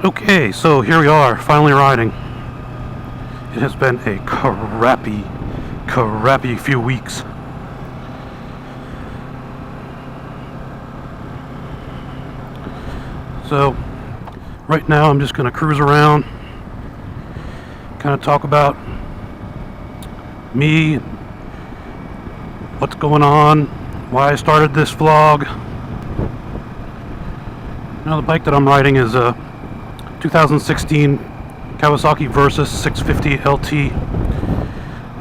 Okay, so here we are, finally riding. It has been a crappy few weeks. So, right now I'm just going to cruise around, kind of talk about me, what's going on, why I started this vlog. Now the bike that I'm riding is a 2016 Kawasaki Versys 650 LT.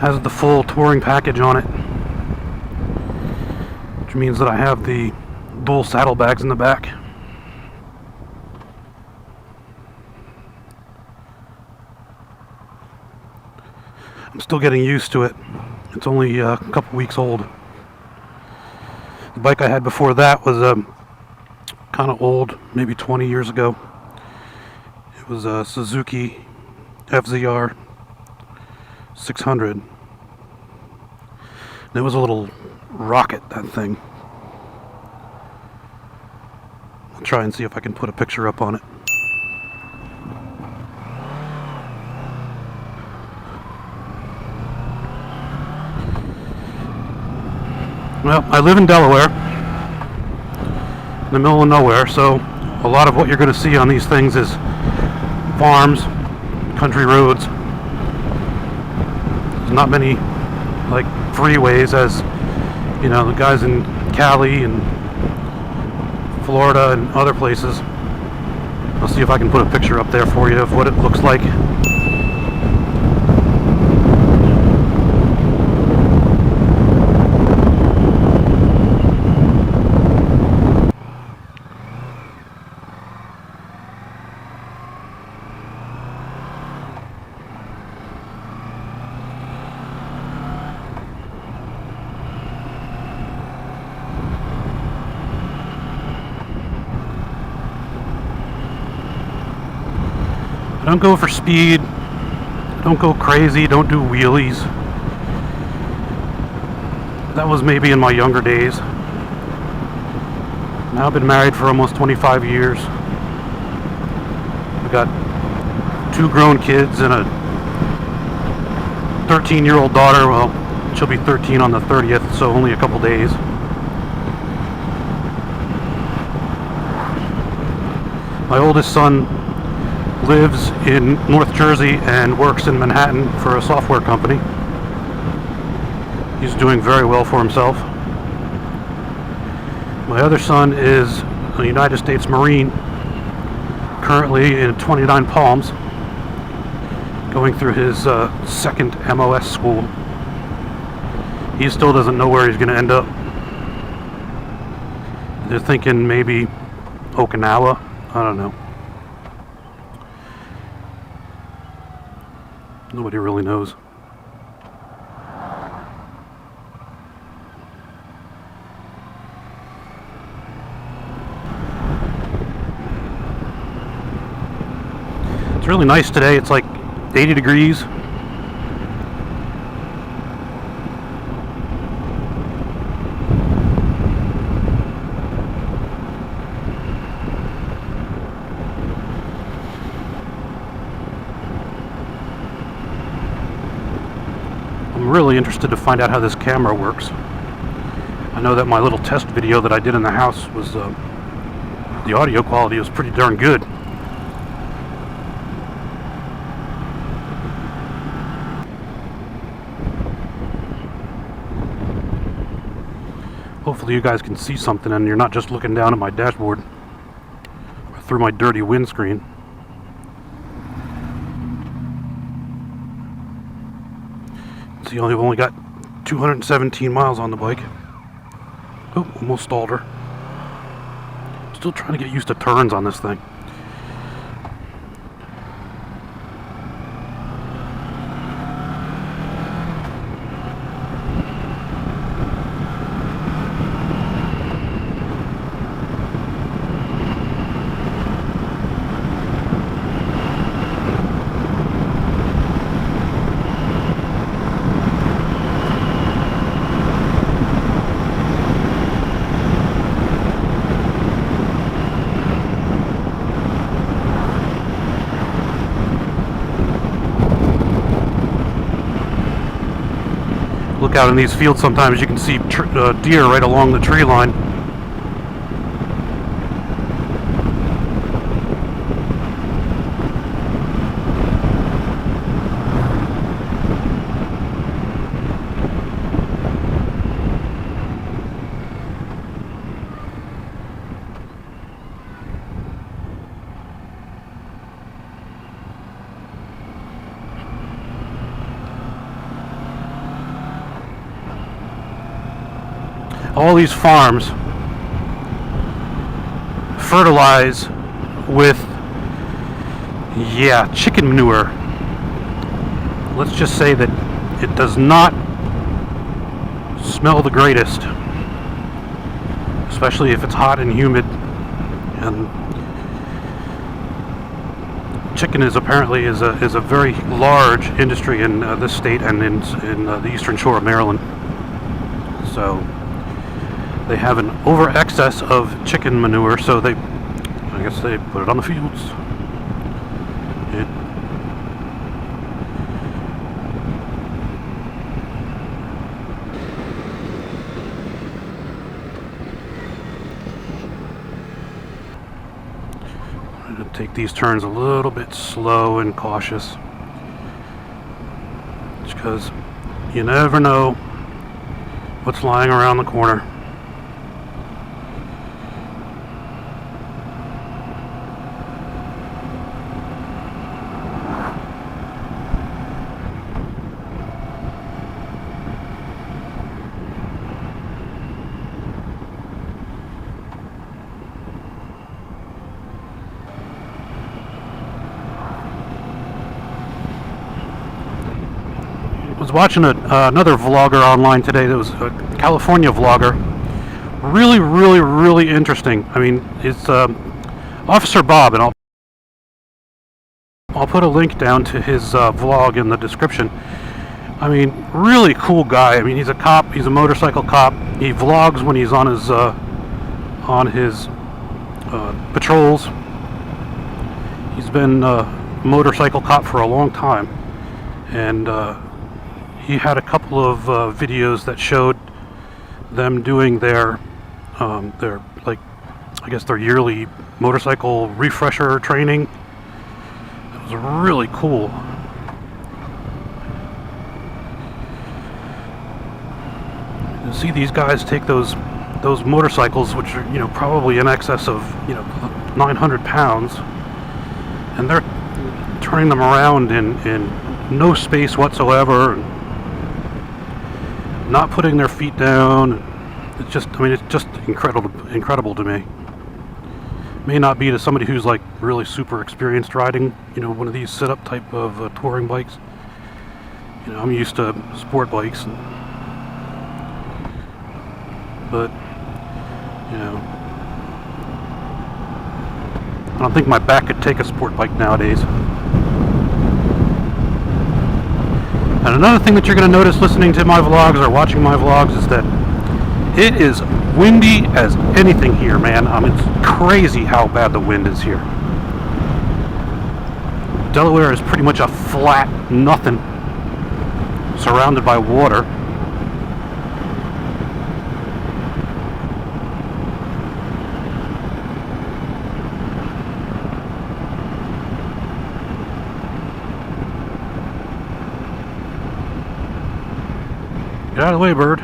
Has the full touring package on it, which means that I have the dual saddlebags in the back. I'm still getting used to it. It's only a couple weeks old. The bike I had before that was kind of old, maybe 20 years ago. It was a Suzuki FZR 600. And it was a little rocket, that thing. I'll try and see if I can put a picture up on it. Well, I live in Delaware, in the middle of nowhere, so a lot of what you're going to see on these things is farms, country roads. There's not many like freeways as, you know, the guys in Cali and Florida and other places. I'll see if I can put a picture up there for you of what it looks like. Don't go for speed, don't go crazy, don't do wheelies. That was maybe in my younger days. Now I've been married for almost 25 years. I've got 2 grown kids and a 13-year-old daughter. Well, she'll be 13 on the 30th, so only a couple days. My oldest son lives in North Jersey and works in Manhattan for a software company. He's doing very well for himself. My other son is a United States Marine, currently in 29 Palms, going through his second MOS school. He still doesn't know where he's going to end up. They're thinking maybe Okinawa. I don't know. Nobody really knows. It's really nice today. It's like 80 degrees. I'm really interested to find out how this camera works. I know that my little test video that I did in the house was, the audio quality was pretty darn good. Hopefully you guys can see something and you're not just looking down at my dashboard or through my dirty windscreen. See, I've only got 217 miles on the bike. Oh, almost stalled her. Still trying to get used to turns on this thing. Look out in these fields sometimes, you can see deer right along the tree line. All these farms fertilize with, chicken manure. Let's just say that it does not smell the greatest, especially if it's hot and humid. And chicken is apparently is a very large industry in this state and in the eastern shore of Maryland. So they have an over excess of chicken manure, so I guess they put it on the fields. I'm going to take these turns a little bit slow and cautious, just because you never know what's lying around the corner. I was watching another vlogger online today that was a California vlogger. Really, really, really interesting. I mean, it's Officer Bob, and I'll put a link down to his vlog in the description. I mean, really cool guy. I mean, he's a cop. He's a motorcycle cop. He vlogs when he's on his patrols. He's been a motorcycle cop for a long time, and he had a couple of videos that showed them doing their like, I guess their yearly motorcycle refresher training. It was really cool. You see these guys take those motorcycles, which are, you know, probably in excess of, you know, 900 pounds, and they're turning them around in no space whatsoever, and not putting their feet down. It's just, I mean, it's just incredible to me. May not be to somebody who's like really super experienced riding, you know, one of these sit-up type of touring bikes. You know, I'm used to sport bikes, but you know, I don't think my back could take a sport bike nowadays. And another thing that you're going to notice listening to my vlogs or watching my vlogs is that it is windy as anything here, man. I mean, it's crazy how bad the wind is here. Delaware is pretty much a flat nothing, surrounded by water. Get out of the way, bird.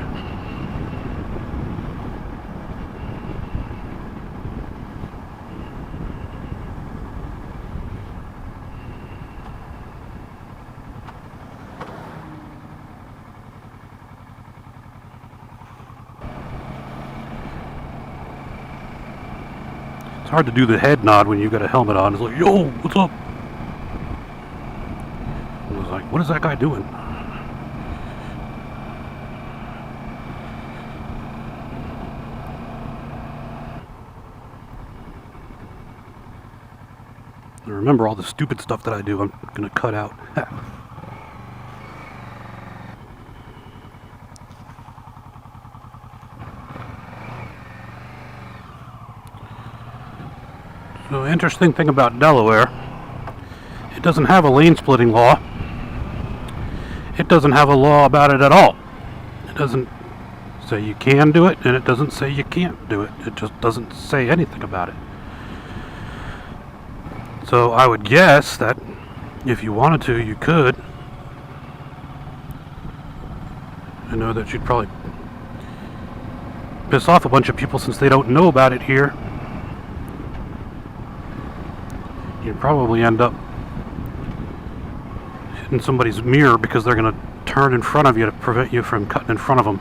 It's hard to do the head nod when you got a helmet on. It's like, yo, what's up? I was like, what is that guy doing? Remember all the stupid stuff that I do, I'm gonna cut out. So, interesting thing about Delaware, it doesn't have a lane splitting law. It doesn't have a law about it at all. It doesn't say you can do it, and it doesn't say you can't do it. It just doesn't say anything about it. So I would guess that if you wanted to, you could. I know that you'd probably piss off a bunch of people since they don't know about it here. You'd probably end up hitting somebody's mirror because they're going to turn in front of you to prevent you from cutting in front of them,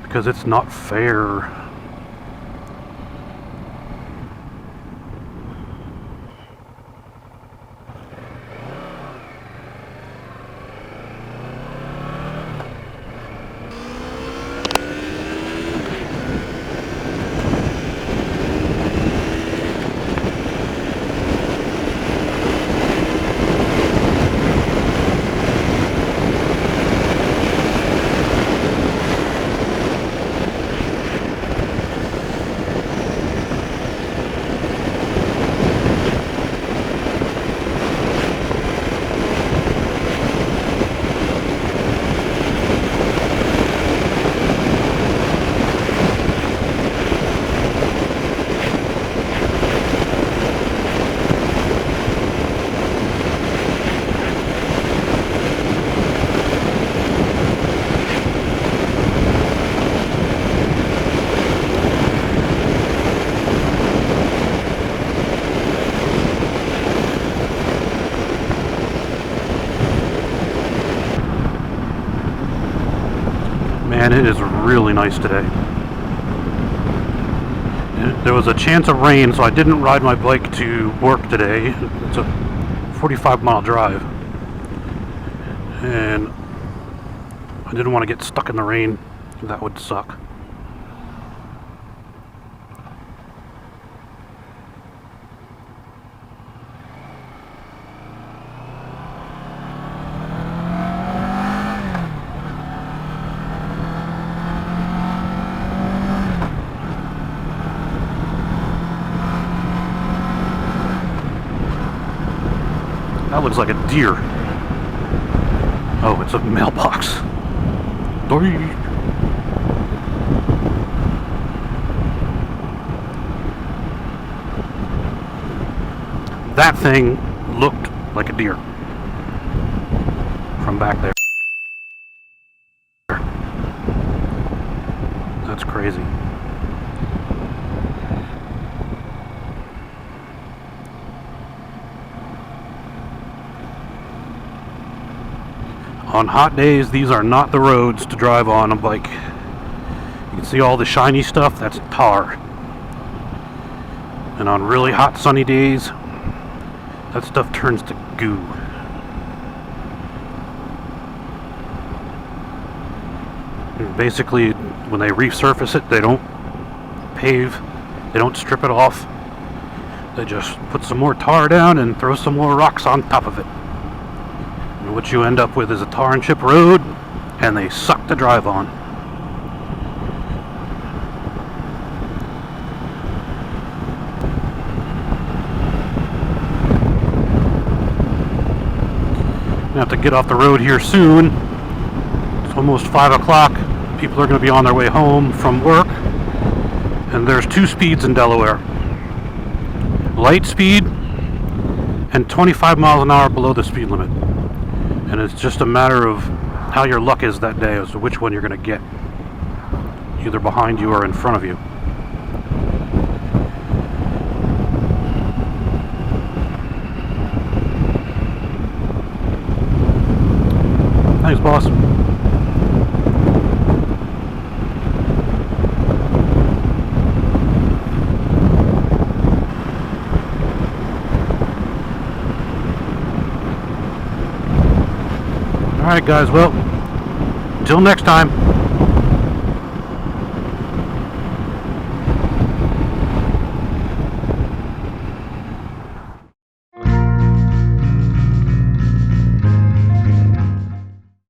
because it's not fair. Man, it is really nice today. There was a chance of rain, so I didn't ride my bike to work today. It's a 45-mile drive. And I didn't want to get stuck in the rain. That would suck. That looks like a deer. Oh, it's a mailbox. Dory. That thing looked like a deer from back there. That's crazy. On hot days, these are not the roads to drive on a bike. You can see all the shiny stuff, that's tar. And on really hot sunny days, that stuff turns to goo. And basically, when they resurface it, they don't pave, they don't strip it off. They just put some more tar down and throw some more rocks on top of it. And what you end up with is a tar and chip road, and they suck to drive on. I have to get off the road here soon. It's almost 5 o'clock. People are going to be on their way home from work. And there's 2 speeds in Delaware. Light speed and 25 miles an hour below the speed limit. And it's just a matter of how your luck is that day as to which one you're going to get. Either behind you or in front of you. Thanks, boss. Alright guys, well, until next time.